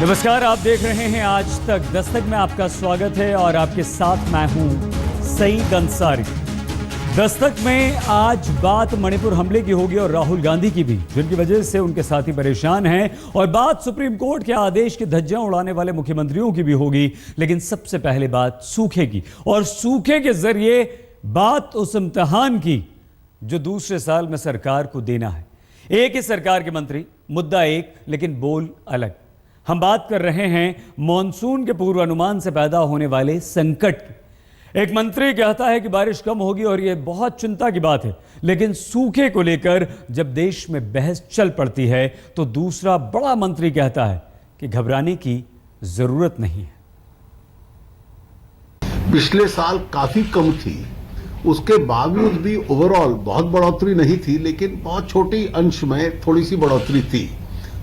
नमस्कार, आप देख रहे हैं आज तक। दस्तक में आपका स्वागत है और आपके साथ मैं हूं सईद अंसारी। दस्तक में आज बात मणिपुर हमले की होगी और राहुल गांधी की भी, जिनकी वजह से उनके साथी परेशान हैं, और बात सुप्रीम कोर्ट के आदेश की धज्जियां उड़ाने वाले मुख्यमंत्रियों की भी होगी। लेकिन सबसे पहले बात सूखे की, और सूखे के जरिए बात उस इम्तिहान की जो दूसरे साल में सरकार को देना है। एक ही सरकार के मंत्री, मुद्दा एक, लेकिन बोल अलग। हम बात कर रहे हैं मॉनसून के पूर्वानुमान से पैदा होने वाले संकट की। एक मंत्री कहता है कि बारिश कम होगी और यह बहुत चिंता की बात है, लेकिन सूखे को लेकर जब देश में बहस चल पड़ती है तो दूसरा बड़ा मंत्री कहता है कि घबराने की जरूरत नहीं है। पिछले साल काफी कम थी, उसके बावजूद भी ओवरऑल बहुत बढ़ोतरी नहीं थी, लेकिन बहुत छोटी अंश में थोड़ी सी बढ़ोतरी थी।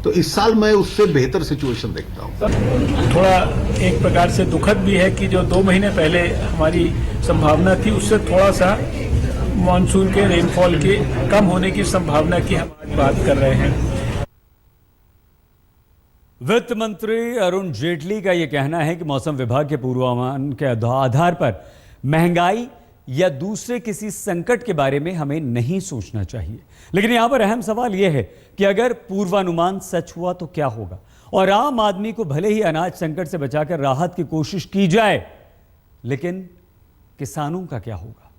तो इस साल मैं उससे बेहतर सिचुएशन देखता हूँ। थोड़ा एक प्रकार से दुखद भी है कि जो 2 महीने पहले हमारी संभावना थी, उससे थोड़ा सा मानसून के रेनफॉल के कम होने की संभावना की हम आज बात कर रहे हैं। वित्त मंत्री अरुण जेटली का यह कहना है कि मौसम विभाग के पूर्वानुमान के आधार पर महंगाई या दूसरे किसी संकट के बारे में हमें नहीं सोचना चाहिए। लेकिन यहां पर अहम सवाल यह है कि अगर पूर्वानुमान सच हुआ तो क्या होगा, और आम आदमी को भले ही अनाज संकट से बचाकर राहत की कोशिश की जाए, लेकिन किसानों का क्या होगा?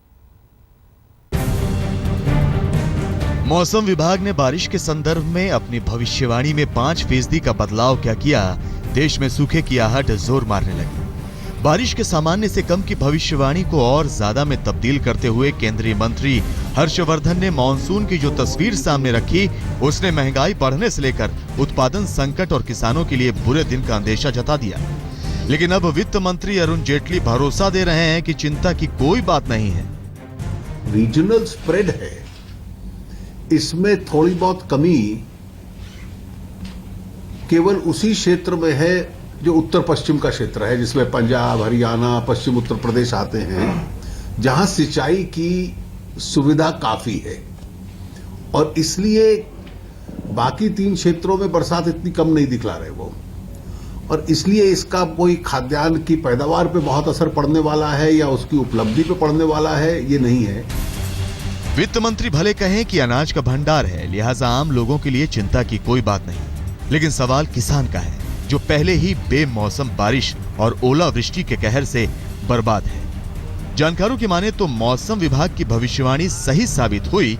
मौसम विभाग ने बारिश के संदर्भ में अपनी भविष्यवाणी में 5% का बदलाव क्या किया, देश में सूखे की आहट जोर मारने लगी। बारिश के सामान्य से कम की भविष्यवाणी को और ज्यादा में तब्दील करते हुए केंद्रीय मंत्री हर्षवर्धन ने मॉनसून की जो तस्वीर सामने रखी, उसने महंगाई बढ़ने से लेकर उत्पादन संकट और किसानों के लिए बुरे दिन का अंदेशा जता दिया। लेकिन अब वित्त मंत्री अरुण जेटली भरोसा दे रहे हैं कि चिंता की कोई बात नहीं है। रीजनल स्प्रेड है, इसमें थोड़ी बहुत कमी केवल उसी क्षेत्र में है जो उत्तर पश्चिम का क्षेत्र है, जिसमें पंजाब, हरियाणा, पश्चिम उत्तर प्रदेश आते हैं, जहां सिंचाई की सुविधा काफी है, और इसलिए बाकी 3 क्षेत्रों में बरसात इतनी कम नहीं दिखला रहे वो, और इसलिए इसका कोई खाद्यान्न की पैदावार पे बहुत असर पड़ने वाला है या उसकी उपलब्धि पे पड़ने वाला है, ये नहीं है। वित्त मंत्री भले कहें कि अनाज का भंडार है, लिहाजा आम लोगों के लिए चिंता की कोई बात नहीं, लेकिन सवाल किसान का है, जो पहले ही बेमौसम बारिश और ओलावृष्टि के कहर से बर्बाद है। जानकारों की माने तो मौसम विभाग की भविष्यवाणी सही साबित हुई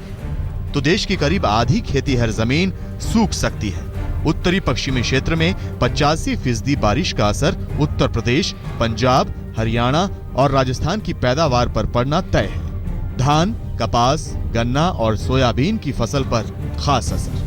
तो देश की करीब आधी खेतीहर जमीन सूख सकती है। उत्तरी पश्चिमी क्षेत्र में 85% बारिश का असर उत्तर प्रदेश, पंजाब, हरियाणा और राजस्थान की पैदावार पर पड़ना तय है। धान, कपास, गन्ना और सोयाबीन की फसल पर खास असर,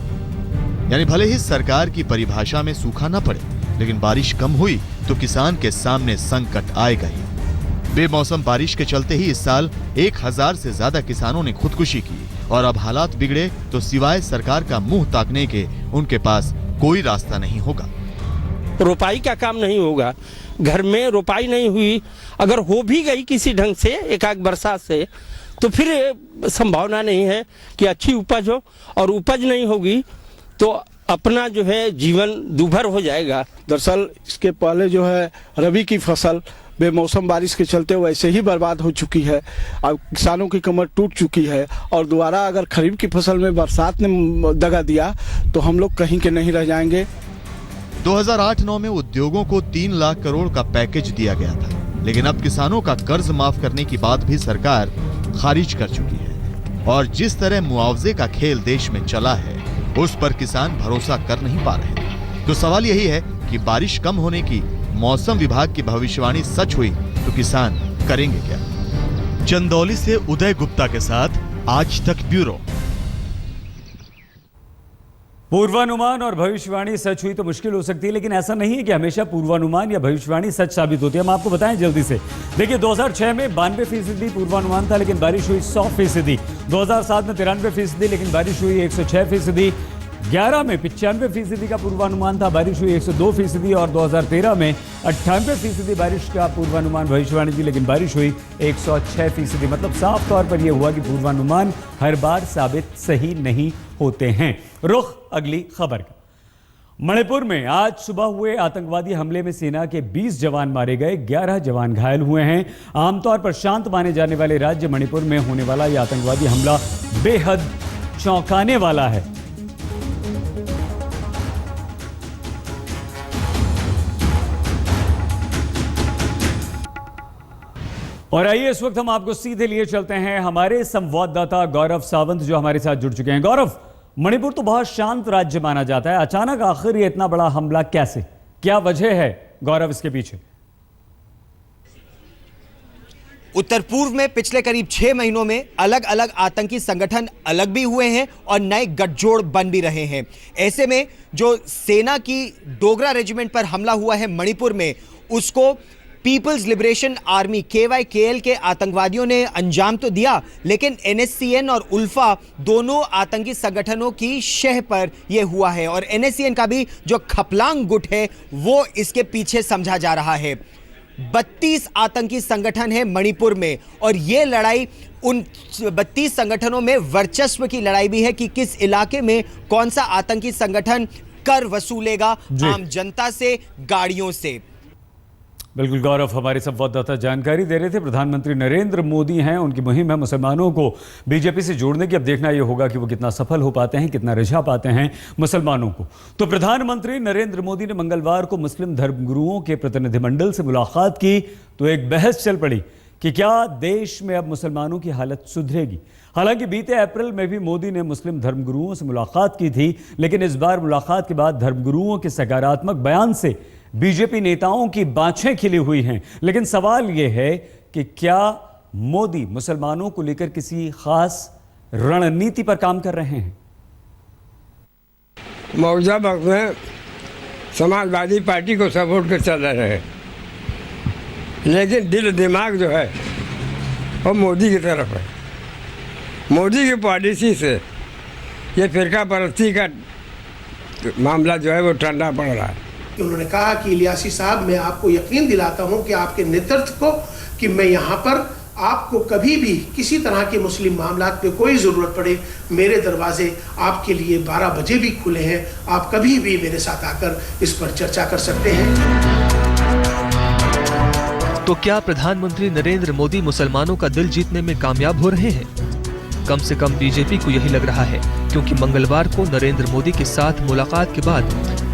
यानी भले ही सरकार की परिभाषा में सूखा न पड़े, लेकिन बारिश कम हुई तो किसान के सामने संकट आएगा ही। बेमौसम बारिश के चलते ही इस साल 1000 से ज्यादा किसानों ने खुदकुशी की, और अब हालात बिगड़े तो सिवाय सरकार का मुंह ताकने के उनके पास कोई रास्ता नहीं होगा। रोपाई का काम नहीं होगा, घर में रोपाई नहीं हुई, अगर हो भी गई किसी ढंग से एकाएक बरसात से, तो फिर संभावना नहीं है कि अच्छी उपज हो, और उपज नहीं होगी तो अपना जो है जीवन दुभर हो जाएगा। दरअसल इसके पहले जो है रबी की फसल बेमौसम बारिश के चलते वैसे ही बर्बाद हो चुकी है, अब किसानों की कमर टूट चुकी है, और दोबारा अगर खरीफ की फसल में बरसात ने दगा दिया तो हम लोग कहीं के नहीं रह जाएंगे। 2008-9 में उद्योगों को 3 लाख करोड़ का पैकेज दिया गया था, लेकिन अब किसानों का कर्ज माफ करने की बात भी सरकार खारिज कर चुकी है, और जिस तरह मुआवजे का खेल देश में चला है उस पर किसान भरोसा कर नहीं पा रहे। तो सवाल यही है कि बारिश कम होने की मौसम विभाग की भविष्यवाणी सच हुई तो किसान करेंगे क्या? चंदौली से उदय गुप्ता के साथ आज तक ब्यूरो। पूर्वानुमान और भविष्यवाणी सच हुई तो मुश्किल हो सकती है, लेकिन ऐसा नहीं है कि हमेशा पूर्वानुमान या भविष्यवाणी सच साबित होती है। हम आपको बताएं जल्दी से। देखिए, 2006 में 92% पूर्वानुमान था, लेकिन बारिश हुई 100%। 2007 में 93%, लेकिन बारिश हुई 106%। 11 में 95% का पूर्वानुमान था, बारिश हुई 102%, और 2013 में 98% बारिश का पूर्वानुमान भविष्यवाणी थी, लेकिन बारिश हुई 106%। मतलब साफ तौर पर यह हुआ कि पूर्वानुमान हर बार साबित सही नहीं होते हैं। रुख अगली खबर का। मणिपुर में आज सुबह हुए आतंकवादी हमले में सेना के 20 जवान मारे गए, 11 जवान घायल हुए हैं। आमतौर पर शांत माने जाने वाले राज्य मणिपुर में होने वाला यह आतंकवादी हमला बेहद चौंकाने वाला है। और आइए इस वक्त हम आपको सीधे लिए चलते हैं हमारे संवाददाता गौरव सावंत जो हमारे साथ जुड़ चुके हैं। गौरव, मणिपुर तो बहुत शांत राज्य माना जाता है, अचानक आखिर ये इतना बड़ा हमला कैसे, क्या वजह है गौरव इसके पीछे? उत्तर पूर्व में पिछले करीब 6 महीनों में अलग अलग आतंकी संगठन अलग भी हुए हैं और नए गठजोड़ बन भी रहे हैं। ऐसे में जो सेना की डोगरा रेजिमेंट पर हमला हुआ है मणिपुर में, उसको पीपल्स लिबरेशन आर्मी KYKL के आतंकवादियों ने अंजाम तो दिया, लेकिन NSCN और उल्फा दोनों आतंकी संगठनों की शह पर यह हुआ है और NSCN का भी जो खपलांग गुट है वो इसके पीछे समझा जा रहा है। 32 आतंकी संगठन है मणिपुर में और यह लड़ाई उन 32 संगठनों में वर्चस्व की लड़ाई भी है कि किस इलाके में कौन सा आतंकी संगठन कर वसूलेगा आम जनता से, गाड़ियों से। बिल्कुल गौरव, हमारे संवाददाता जानकारी दे रहे थे। प्रधानमंत्री नरेंद्र मोदी हैं, उनकी मुहिम है मुसलमानों को बीजेपी से जोड़ने की। अब देखना यह होगा कि वो कितना सफल हो पाते हैं, कितना रिझा पाते हैं मुसलमानों को। तो प्रधानमंत्री नरेंद्र मोदी ने मंगलवार को मुस्लिम धर्मगुरुओं के प्रतिनिधिमंडल से मुलाकात की तो एक बहस चल पड़ी कि क्या देश में अब मुसलमानों की हालत सुधरेगी। हालांकि बीते अप्रैल में भी मोदी ने मुस्लिम धर्मगुरुओं से मुलाकात की थी, लेकिन इस बार मुलाकात के बाद धर्मगुरुओं के सकारात्मक बयान से बीजेपी नेताओं की बाछें खिली हुई हैं। लेकिन सवाल यह है कि क्या मोदी मुसलमानों को लेकर किसी खास रणनीति पर काम कर रहे हैं? मौजूदा वक्त में समाजवादी पार्टी को सपोर्ट कर चल रहे हैं, लेकिन दिल दिमाग जो है वो मोदी की तरफ है। मोदी की पॉलिसी से ये फिरका परस्ती का मामला जो है वो ठंडा पड़ रहा है। उन्होंने कहा कि इलियासी साहब, मैं आपको यकीन दिलाता हूं कि आपके नेतृत्व को कि मैं यहां पर आपको कभी भी किसी तरह के मुस्लिम मामलात पे कोई ज़रूरत पड़े, मेरे दरवाजे आपके लिए 12 बजे भी खुले हैं। आप कभी भी मेरे साथ आकर इस पर चर्चा कर सकते हैं। तो क्या प्रधानमंत्री नरेंद्र मोदी मुसलमानों का दिल जीतने में कामयाब हो रहे हैं? कम से कम बीजेपी को यही लग रहा है, क्योंकि मंगलवार को नरेंद्र मोदी के साथ मुलाकात के बाद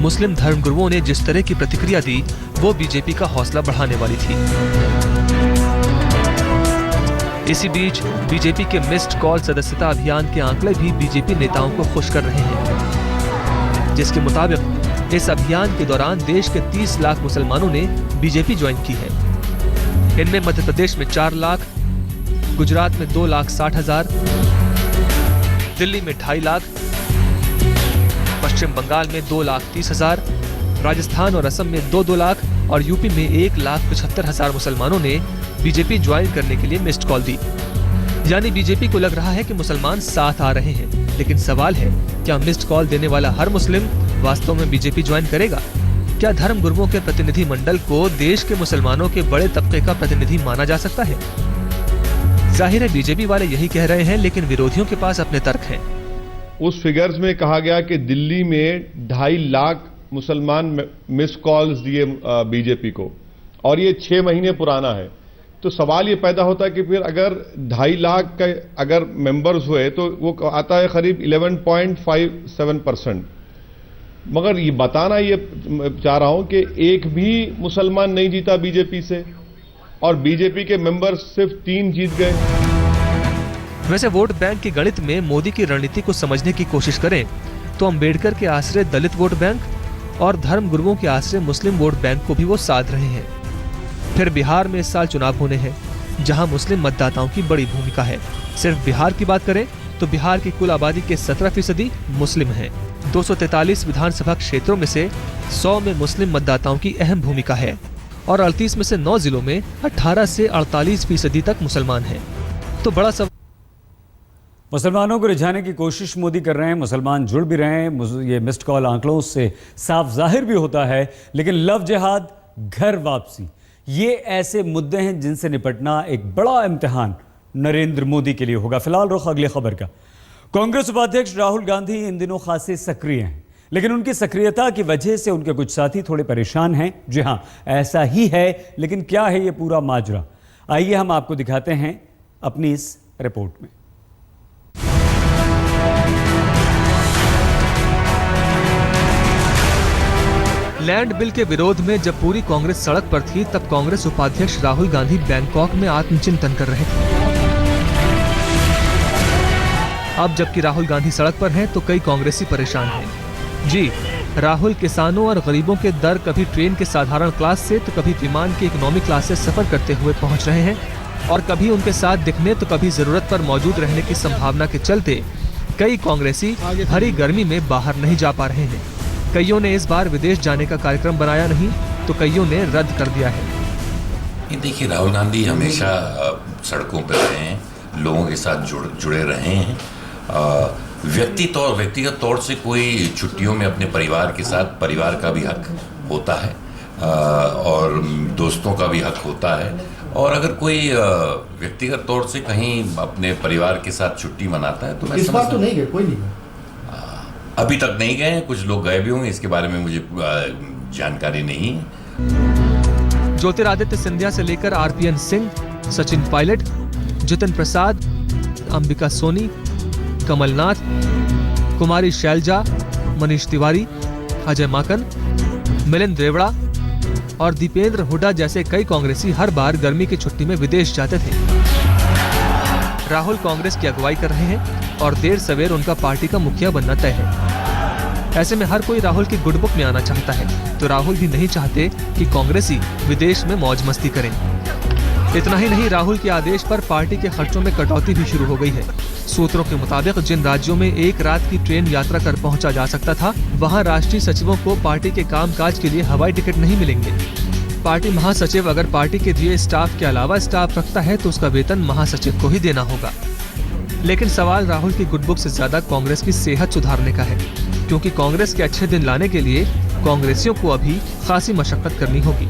मुस्लिम धर्मगुरुओं ने जिस तरह की प्रतिक्रिया दी वो बीजेपी का हौसला बढ़ाने वाली थी। इसी बीच बीजेपी के मिस्ड कॉल सदस्यता अभियान के आंकड़े भी बीजेपी नेताओं को खुश कर रहे हैं, जिसके मुताबिक इस अभियान के दौरान देश के 30 लाख मुसलमानों ने बीजेपी ज्वाइन की है। इनमें मध्य प्रदेश में 4 लाख, गुजरात में 2,60,000, दिल्ली में 2.5 लाख, पश्चिम बंगाल में 2,30,000, राजस्थान और असम में 2-2 लाख और यूपी में 1,75,000 मुसलमानों ने बीजेपी ज्वाइन करने के लिए मिस्ड कॉल दी। यानी बीजेपी को लग रहा है कि मुसलमान साथ आ रहे हैं। लेकिन सवाल है, क्या मिस्ड कॉल देने वाला हर मुस्लिम वास्तव में बीजेपी ज्वाइन करेगा? क्या धर्म गुरुओं के प्रतिनिधि मंडल को देश के मुसलमानों के बड़े तबके का प्रतिनिधि माना जा सकता है? जाहिर है बीजेपी वाले यही कह रहे हैं, लेकिन विरोधियों के पास अपने तर्क हैं। उस फिगर्स में कहा गया कि दिल्ली में 2.5 लाख मुसलमान मिस कॉल्स दिए बीजेपी को, और ये 6 महीने पुराना है। तो सवाल ये पैदा होता है कि फिर अगर 2.5 लाख का अगर मेंबर्स हुए तो वो आता है करीब 11.57%। मगर ये बताना ये चाह रहा हूं कि एक भी मुसलमान नहीं जीता बीजेपी से, और बीजेपी के मेंबर्स सिर्फ 3 जीत गए। वैसे वोट बैंक के गणित में मोदी की रणनीति को समझने की कोशिश करें तो अंबेडकर के आश्रय दलित वोट बैंक और धर्म गुरुओं के आश्रय मुस्लिम वोट बैंक को भी वो साध रहे हैं। फिर बिहार में इस साल चुनाव होने हैं, जहां मुस्लिम मतदाताओं की बड़ी भूमिका है। सिर्फ बिहार की बात करें तो बिहार की कुल आबादी के 17% मुस्लिम हैं। 243 विधानसभा क्षेत्रों में से 100 में मुस्लिम मतदाताओं की अहम भूमिका है और 38 में से 9 जिलों में 18 से 48% तक मुसलमान हैं। तो बड़ा सब मुसलमानों को रिझाने की कोशिश मोदी कर रहे हैं, मुसलमान जुड़ भी रहे हैं। ये मिस्ड कॉल आंकड़ों से साफ जाहिर भी होता है। लेकिन लव जिहाद, घर वापसी, ये ऐसे मुद्दे हैं जिनसे निपटना एक बड़ा इम्तिहान नरेंद्र मोदी के लिए होगा। फिलहाल रुख अगली खबर का। कांग्रेस उपाध्यक्ष राहुल गांधी इन दिनों खासे सक्रिय हैं, लेकिन उनकी सक्रियता की वजह से उनके कुछ साथी थोड़े परेशान हैं। जी हां, ऐसा ही है, लेकिन क्या है ये पूरा माजरा, आइए हम आपको दिखाते हैं अपनी इस रिपोर्ट में। लैंड बिल के विरोध में जब पूरी कांग्रेस सड़क पर थी, तब कांग्रेस उपाध्यक्ष राहुल गांधी बैंकॉक में आत्मचिंतन कर रहे थे। अब जबकि राहुल गांधी सड़क पर हैं, तो कई कांग्रेसी परेशान हैं। जी, राहुल किसानों और गरीबों के दर कभी ट्रेन के साधारण क्लास से तो कभी विमान की इकोनॉमी क्लास से सफर करते हुए पहुंच रहे हैं, और कभी उनके साथ दिखने तो कभी जरूरत पर मौजूद रहने की संभावना के चलते कई कांग्रेसी भरी गर्मी में बाहर नहीं जा पा रहे हैं। कईयों ने इस बार विदेश जाने का कार्यक्रम बनाया नहीं, तो कईयों ने रद्द कर दिया है। देखिए, राहुल गांधी हमेशा सड़कों पर रहे हैं, लोगों के साथ जुड़े रहे हैं। व्यक्तिगत तौर से कोई छुट्टियों में अपने परिवार के साथ, परिवार का भी हक होता है और दोस्तों का भी हक होता है, और अगर कोई व्यक्तिगत तौर से कहीं अपने परिवार के साथ छुट्टी मनाता है तो मैं इस बार तो नहीं गए, कोई नहीं गए, अभी तक नहीं गए, कुछ लोग गए भी होंगे, इसके बारे में मुझे जानकारी नहीं है। ज्योतिरादित्य सिंधिया से लेकर आरपीएन सिंह, सचिन पायलट, जितिन प्रसाद, अंबिका सोनी, कमलनाथ, कुमारी शैलजा, मनीष तिवारी, अजय माकन, मिलिंद देवड़ा और दीपेंद्र हुड्डा जैसे कई कांग्रेसी हर बार गर्मी की छुट्टी में विदेश जाते थे। राहुल कांग्रेस की अगुवाई कर रहे हैं और देर सवेर उनका पार्टी का मुखिया बनना तय है। ऐसे में हर कोई राहुल की गुड बुक में आना चाहता है, तो राहुल भी नहीं चाहते कि कांग्रेसी विदेश में मौज मस्ती करें। इतना ही नहीं, राहुल के आदेश पर पार्टी के खर्चों में कटौती भी शुरू हो गई है। सूत्रों के मुताबिक जिन राज्यों में एक रात की ट्रेन यात्रा कर पहुंचा जा सकता था, वहां राष्ट्रीय सचिवों को पार्टी के कामकाज के लिए हवाई टिकट नहीं मिलेंगे। पार्टी महासचिव अगर पार्टी के दिए स्टाफ के अलावा स्टाफ रखता है तो उसका वेतन महासचिव को ही देना होगा। लेकिन सवाल राहुल की गुड बुक से ज्यादा कांग्रेस की सेहत सुधारने का है, क्योंकि कांग्रेस के अच्छे दिन लाने के लिए कांग्रेसियों को अभी खासी मशक्कत करनी होगी।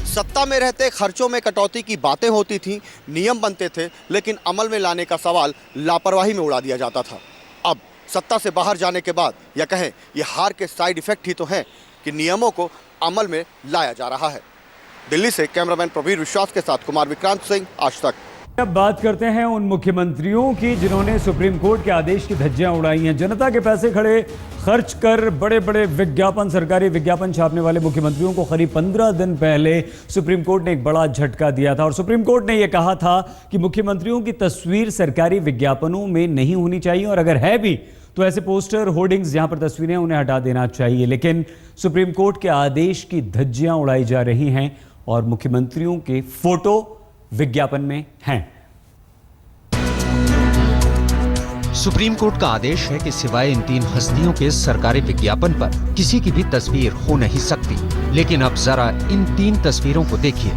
सत्ता में रहते खर्चों में कटौती की बातें होती थी, नियम बनते थे, लेकिन अमल में लाने का सवाल लापरवाही में उड़ा दिया जाता था। अब सत्ता से बाहर जाने के बाद, या कहें ये हार के साइड इफेक्ट ही तो हैं कि नियमों को अमल में लाया जा रहा है। दिल्ली से कैमरामैन प्रवीर विश्वास के साथ कुमार विक्रांत सिंह, आज तक। अब बात करते हैं उन मुख्यमंत्रियों की जिन्होंने सुप्रीम कोर्ट के आदेश की धज्जियां उड़ाई हैं। जनता के पैसे खर्च कर बड़े बड़े विज्ञापन, सरकारी विज्ञापन छापने वाले मुख्यमंत्रियों को करीब 15 दिन पहले सुप्रीम कोर्ट ने एक बड़ा झटका दिया था और सुप्रीम कोर्ट ने यह कहा था कि मुख्यमंत्रियों की तस्वीर सरकारी विज्ञापनों में नहीं होनी चाहिए, और अगर है भी तो ऐसे पोस्टर, होर्डिंग्स जहां पर तस्वीरें उन्हें हटा देना चाहिए। लेकिन सुप्रीम कोर्ट के आदेश की धज्जियां उड़ाई जा रही हैं और मुख्यमंत्रियों के फोटो विज्ञापन में हैं। सुप्रीम कोर्ट का आदेश है कि सिवाय इन 3 हस्तियों के सरकारी विज्ञापन पर किसी की भी तस्वीर हो नहीं सकती। लेकिन अब जरा इन 3 तस्वीरों को देखिए।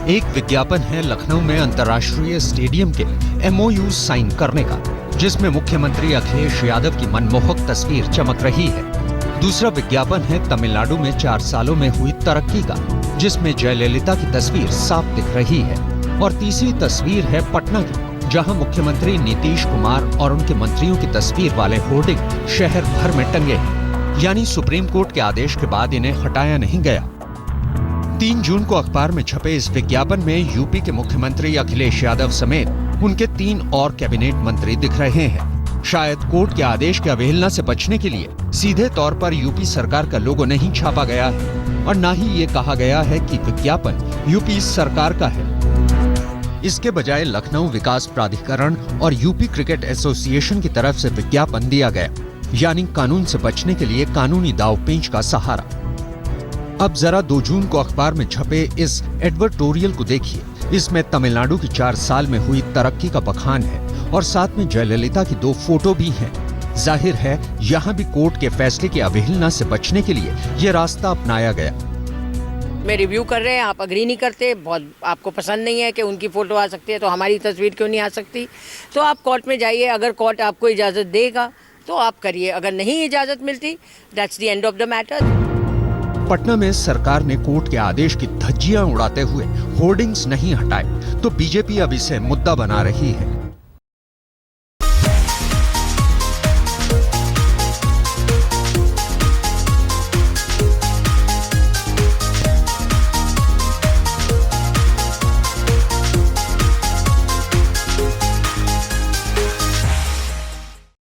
एक विज्ञापन है लखनऊ में अंतर्राष्ट्रीय स्टेडियम के MOU साइन करने का, जिसमें मुख्यमंत्री अखिलेश यादव की मनमोहक तस्वीर चमक रही है। दूसरा विज्ञापन है तमिलनाडु में 4 सालों में हुई तरक्की का, जिसमें जयललिता की तस्वीर साफ दिख रही है। और तीसरी तस्वीर है पटना की, जहां मुख्यमंत्री नीतीश कुमार और उनके मंत्रियों की तस्वीर वाले होर्डिंग शहर भर में टंगे हैं। यानी सुप्रीम कोर्ट के आदेश के बाद इन्हें हटाया नहीं गया। 3 जून को अखबार में छपे इस विज्ञापन में यूपी के मुख्यमंत्री अखिलेश यादव समेत उनके 3 और कैबिनेट मंत्री दिख रहे हैं। शायद कोर्ट के आदेश की अवहेलना से बचने के लिए सीधे तौर पर यूपी सरकार का लोगो नहीं छापा गया है और न ही ये कहा गया है कि विज्ञापन यूपी सरकार का है। इसके बजाय लखनऊ विकास प्राधिकरण और यूपी क्रिकेट एसोसिएशन की तरफ से विज्ञापन दिया गया, यानी कानून से बचने के लिए कानूनी दांवपेंच का सहारा। अब जरा 2 जून को अखबार में छपे इस एडवर्टोरियल को देखिए। इसमें तमिलनाडु की 4 साल में हुई तरक्की का बखान है और साथ में जयललिता की 2 फोटो भी हैं। जाहिर है यहाँ भी कोर्ट के फैसले की अवहेलना से बचने के लिए ये रास्ता अपनाया गया। में रिव्यू कर रहे हैं, आप अग्री नहीं करते, बहुत आपको पसंद नहीं है कि उनकी फ़ोटो आ सकती है तो हमारी तस्वीर क्यों नहीं आ सकती, तो आप कोर्ट में जाइए। अगर कोर्ट आपको इजाज़त देगा तो आप करिए, अगर नहीं इजाज़त मिलती, that's the end of the matter. Patna में सरकार ने कोर्ट के आदेश की धज्जियां उड़ाते हुए होर्डिंग्स नहीं हटाए तो बीजेपी अब इसे मुद्दा बना रही है।